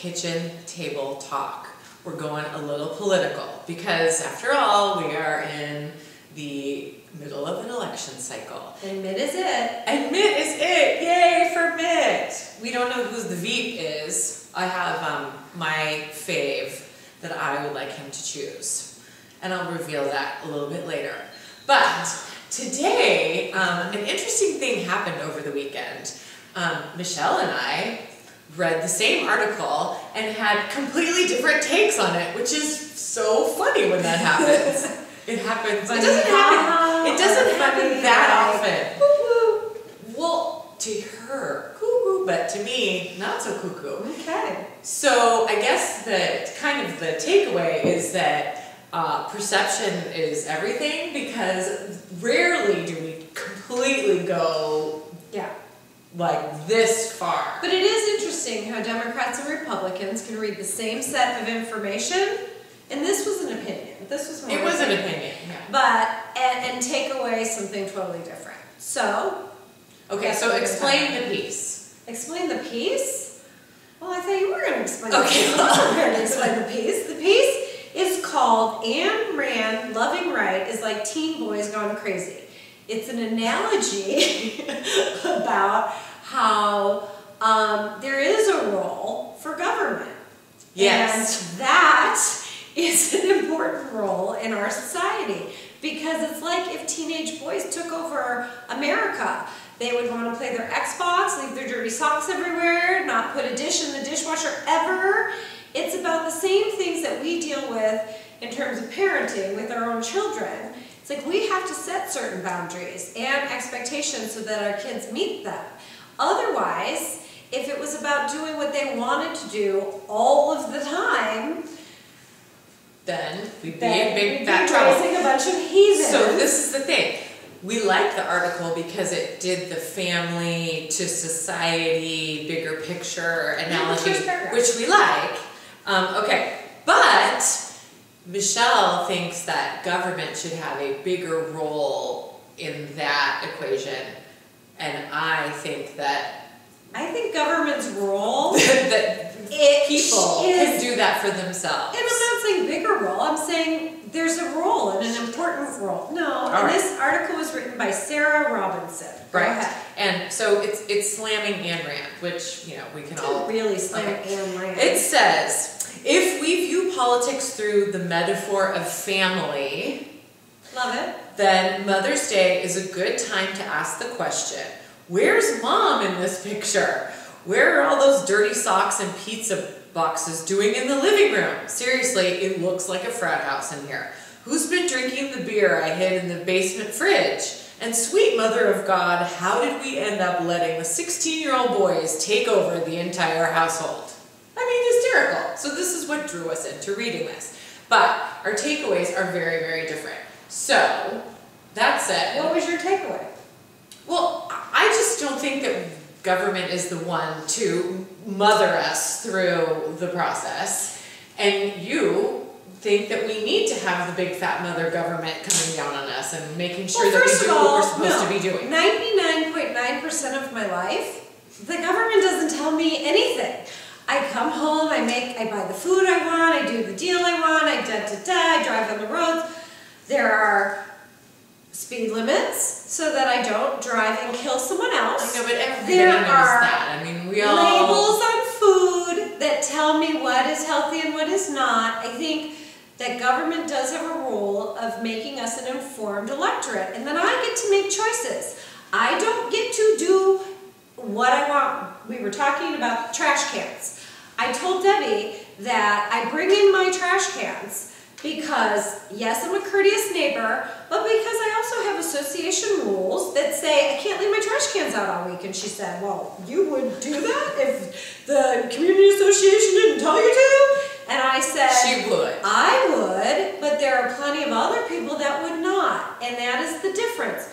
kitchen table talk. We're going a little political because after all, we are in the middle of an election cycle. And Mitt is it. And Mitt is it. Yay for Mitt. We don't know who the veep is. I have my fave that I would like him to choose. And I'll reveal that a little bit later. But today, an interesting thing happened over the weekend. Michelle and I read the same article and had completely different takes on it, which is so funny when that happens. It happens. It doesn't happen. It doesn't happen that often. Well, to her, cuckoo, but to me, not so cuckoo. Okay. So I guess that kind of the takeaway is that perception is everything, because rarely do we completely go like this far. But it is interesting how Democrats and Republicans can read the same set of information, and this was an opinion. This was more. It was an opinion, yeah. But and take away something totally different. So. Okay, so explain the piece. Explain the piece? Well, I thought you were going to explain the piece. Okay, I'm going to explain the piece. The piece is called Ayn Rand Loving Right is Like Teen Boys Gone Crazy. It's an analogy about how there is a role for government. Yes. And that is an important role in our society, because it's like if teenage boys took over America. They would want to play their Xbox, leave their dirty socks everywhere, not put a dish in the dishwasher ever. It's about the same things that we deal with in terms of parenting with our own children. It's like we have to set certain boundaries and expectations so that our kids meet them. Otherwise, if it was about doing what they wanted to do all of the time, then we'd be in big fat trouble. Raising a bunch of heathens. So this is the thing. We liked the article because it did the family to society, bigger picture analogy, which we like. Okay, but Michelle thinks that government should have a bigger role in that equation, and I think that government's role that people can do that for themselves. And I'm not saying bigger role. I'm saying there's a role and an important role. No, and this article was written by Sarah Robinson. Go ahead. And so it's slamming Ayn Rand, which, you know, we can all really slam Ayn Rand. It says, if we view politics through the metaphor of family, love it, then Mother's Day is a good time to ask the question, where's Mom in this picture? Where are all those dirty socks and pizza boxes doing in the living room? Seriously, it looks like a frat house in here. Who's been drinking the beer I hid in the basement fridge? And sweet Mother of God, how did we end up letting the 16-year-old boys take over the entire household? I mean, hysterical. So this is what drew us into reading this. But our takeaways are very, very different. So, that said... What was your takeaway? Well, I just don't think that government is the one to mother us through the process, and you think that we need to have the big fat mother government coming down on us and making sure that we do what we're supposed to be doing. 99.9% of my life, the government doesn't tell me anything. I come home, I buy the food I want, I do the deal I want, I drive on the roads. There are speed limits so that I don't drive and kill someone else. I know, but everybody knows that. I mean, we all... labels on food that tell me what is healthy and what is not. I think that government does have a role of making us an informed electorate, and then I get to make choices. I don't get to do what I want. We were talking about trash cans. I told Debbie that I bring in my trash cans because, yes, I'm a courteous neighbor, but because I also have association rules that say I can't leave my trash cans out all week. And she said, well, you would do that if the community association didn't tell you to? And I said, she would. I would, but there are plenty of other people that would not. And that is the difference.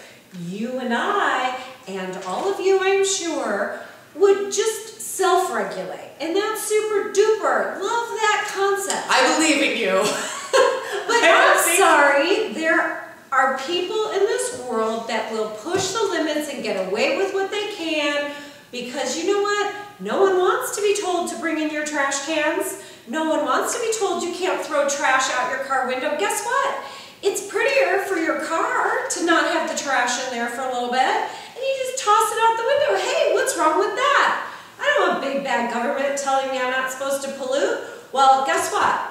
You and I, and all of you, I'm sure, would just self-regulate. And that's super duper. Love that concept. I believe in you. But I'm sorry, there are people in this world that will push the limits and get away with what they can because, you know what? No one wants to be told to bring in your trash cans. No one wants to be told you can't throw trash out your car window. Guess what? It's prettier for your car to not have the trash in there for a little bit, and you just toss it out the window. Hey, what's wrong with that? I don't want big bad government telling me I'm not supposed to pollute. Well, guess what?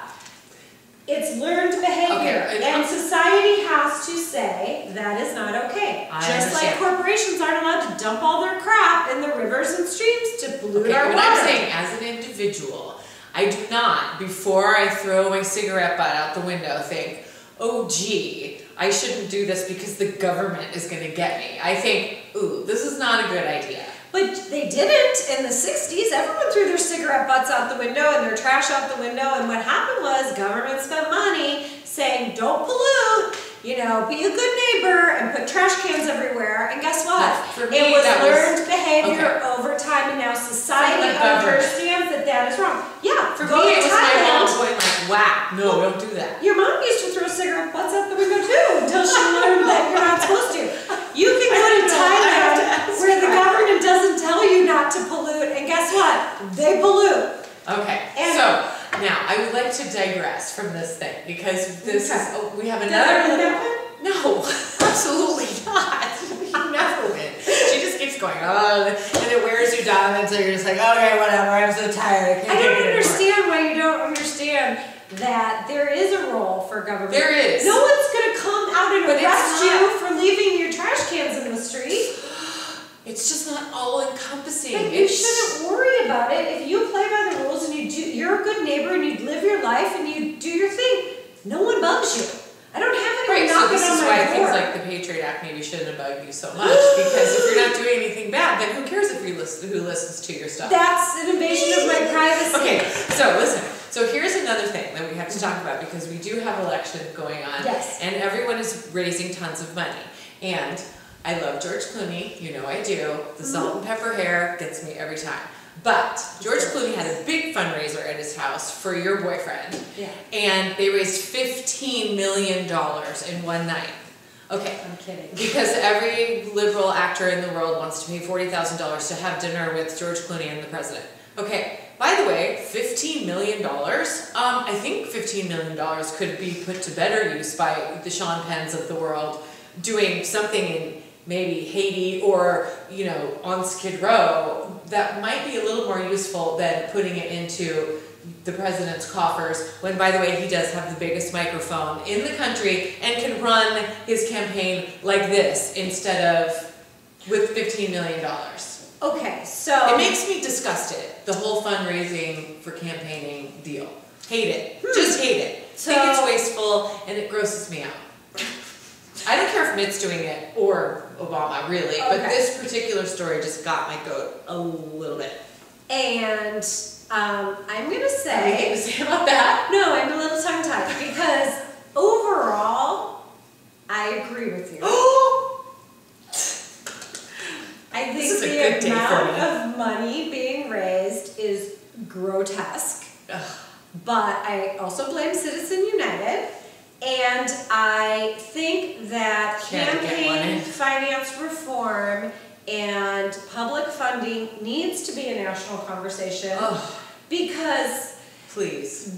It's learned behavior, Okay, and society has to say that is not okay. Just like corporations aren't allowed to dump all their crap in the rivers and streams to pollute our water. What I'm saying, as an individual, I do not, before I throw my cigarette butt out the window, think, oh gee, I shouldn't do this because the government is going to get me. I think, ooh, this is not a good idea. But they didn't in the 60s. Everyone threw their cigarette butts out the window and their trash out the window, and what happened was government spent money saying, don't pollute, you know, be a good neighbor, and put trash cans everywhere, and guess what? It was learned behavior over time, and now society understands that that is wrong. Yeah, for me, it was my mom going like, wow, no, don't do that. Your mom used to throw cigarette butts out the window too, until she learned that you're not supposed to. You can go to Thailand where the government doesn't tell you not to pollute, and guess what? They pollute. Okay, so now I would like to digress from this thing because this is, we have another no, absolutely not. You never win. She just keeps going, oh, and it wears you down until you're just like, okay, whatever, I'm so tired. I don't understand why you don't understand that there is a role for government. There is. No one's going to come out and arrest you for leaving your trash cans in the street. It's just not all-encompassing. But you shouldn't worry about it. If you play by the rules and you're a good neighbor and you live your life and you do your thing, no one bugs you. I don't have anyone knocking on my door. So this is why things like the Patriot Act maybe shouldn't bug you so much, because if you're not doing anything bad, then who cares if you who listens to your stuff? That's an invasion of my privacy. Okay, so listen. So here's another thing that we have to talk about, because we do have election going on, and everyone is raising tons of money. And I love George Clooney, you know I do. The salt and pepper hair gets me every time. But George Clooney had a big fundraiser at his house for your boyfriend, and they raised $15 million in one night. Okay. I'm kidding. Because every liberal actor in the world wants to pay $40,000 to have dinner with George Clooney and the president. Okay. By the way, $15 million, I think $15 million could be put to better use by the Sean Penns of the world doing something in maybe Haiti or, you know, on Skid Row that might be a little more useful than putting it into the president's coffers, when, by the way, he does have the biggest microphone in the country and can run his campaign like this instead of with $15 million. Okay, so... It makes me disgusted, the whole fundraising for campaigning deal. Hate it. Just hate it. So, think it's wasteful and it grosses me out. I don't care if Mitt's doing it or Obama, really, but this particular story just got my goat a little bit. And I'm going to say... Anything to say about that? No, I'm a little tongue-tied, because overall, I agree with you. I think the amount of money being raised is grotesque. But I also blame Citizen United. And I think that campaign finance reform and public funding needs to be a national conversation, because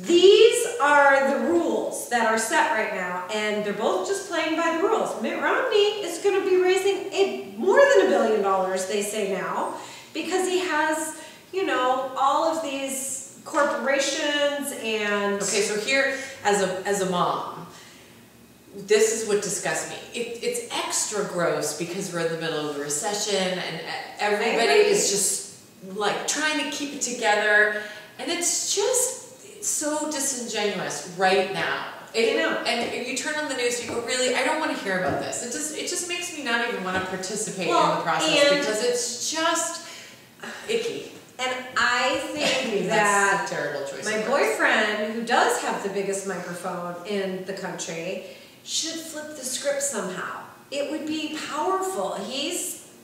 these are the rules that are set right now, and they're both just playing by the rules. Mitt Romney is going to be raising more than $1 billion, they say now, because he has, you know, all of these corporations and... Okay, so here, as a mom, this is what disgusts me. It's extra gross because we're in the middle of a recession and everybody is just like trying to keep it together, and it's just so disingenuous right now. And if you turn on the news, you go, really, I don't want to hear about this. It just makes me not even want to participate in the process, because it's just icky. And I think that that's a terrible choice. My boyfriend, who does have the biggest microphone in the country, should flip the script somehow. It would be powerful. They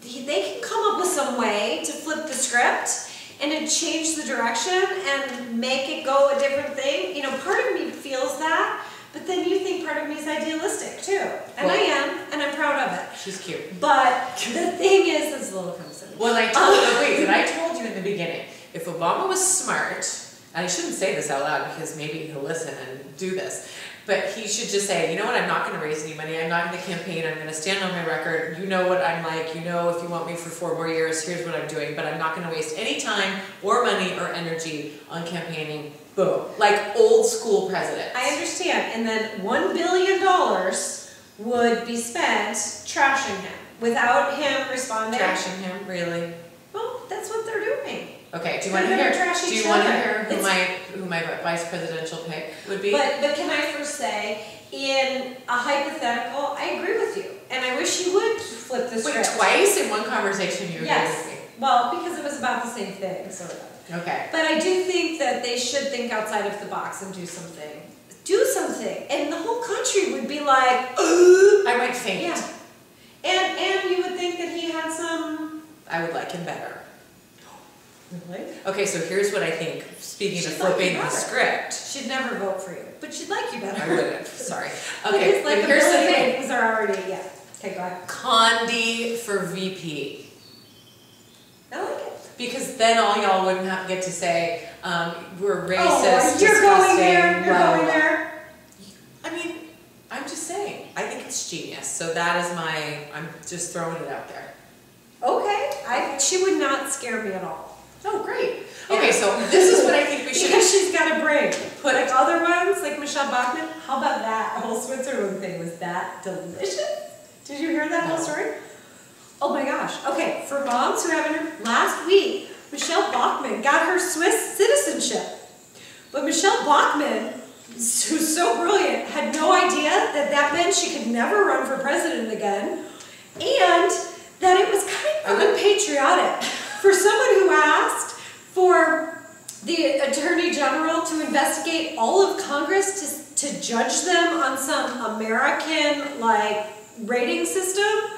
can come up with some way to flip the script and to change the direction and make it go a different thing. You know, part of me feels that, but then you think part of me is idealistic too. And I am, and I'm proud of it. She's cute. But the thing is, it's a little condescending. Well, I told you in the beginning if Obama was smart, and I shouldn't say this out loud because maybe he'll listen and do this, but he should just say, you know what, I'm not going to raise any money, I'm not going to campaign, I'm going to stand on my record, you know what I'm like, you know if you want me for 4 more years, here's what I'm doing, but I'm not going to waste any time or money or energy on campaigning. Boom. Like old school presidents. I understand. And then $1 billion would be spent trashing him without him responding. Trashing him, really? Well, that's what they're doing. Okay, do you want to hear who my vice presidential pick would be? But can I first say, in a hypothetical, I agree with you. And I wish you would flip the script. Wait, twice in one conversation you agree with me? Well, because it was about the same thing, sort of. Okay. But I do think that they should think outside of the box and do something. Do something. And the whole country would be like, I might faint. Yeah. And you would think that he had some... I would like him better. Really? Okay, so here's what I think. Speaking of flipping the script. She'd never vote for you, but she'd like you better. I wouldn't. Sorry. Okay, like here's the thing. Things are already, yeah. Okay, go ahead. Condi for VP. I like it. Because then all y'all wouldn't have get to say, we're racist, oh, you're going there, you're going there. I mean, I'm just saying. I think it's genius. So that is I'm just throwing it out there. Okay. She would not scare me at all. Oh, great. Okay, so this is what I think we should... Because she's got a brain. Like other ones, like Michelle Bachmann, how about that? The whole Switzerland thing, was that delicious? Did you hear that whole story? Oh my gosh. Okay, for moms who haven't heard, last week, Michelle Bachmann got her Swiss citizenship. But Michelle Bachmann, who's so brilliant, had no idea that that meant she could never run for president again, and that it was kind of unpatriotic for someone who asked for the Attorney General to investigate all of Congress to judge them on some American, like, rating system.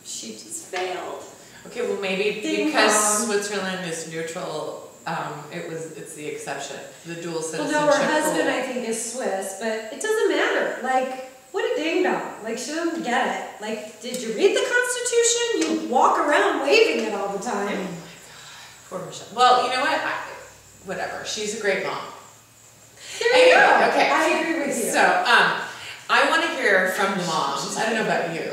She just failed. Okay, well maybe because Switzerland is neutral, it's the exception. The dual citizenship. Well, no, her husband I think is Swiss, but it doesn't matter. Like, what a ding dong. Like, she doesn't get it. Like, did you read the Constitution? You walk around waving it all the time. Oh my God, poor Michelle. Well, you know what? Whatever. She's a great mom. There you go. Okay. I agree with you. So, I want to hear from the moms. I don't know about you.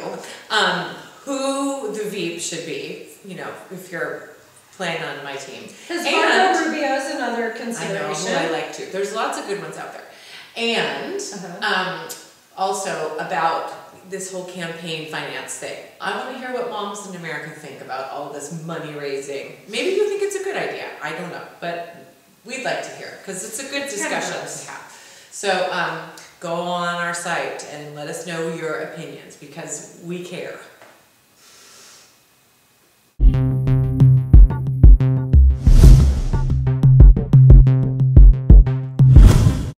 Who the veep should be, you know, if you're playing on my team. Because Marco Rubio's another consideration. I know, who I like too. There's lots of good ones out there. And also about this whole campaign finance thing. I want to hear what moms in America think about all this money raising. Maybe you think it's a good idea. I don't know. But we'd like to hear it because it's a good discussion to have. So go on our site and let us know your opinions because we care.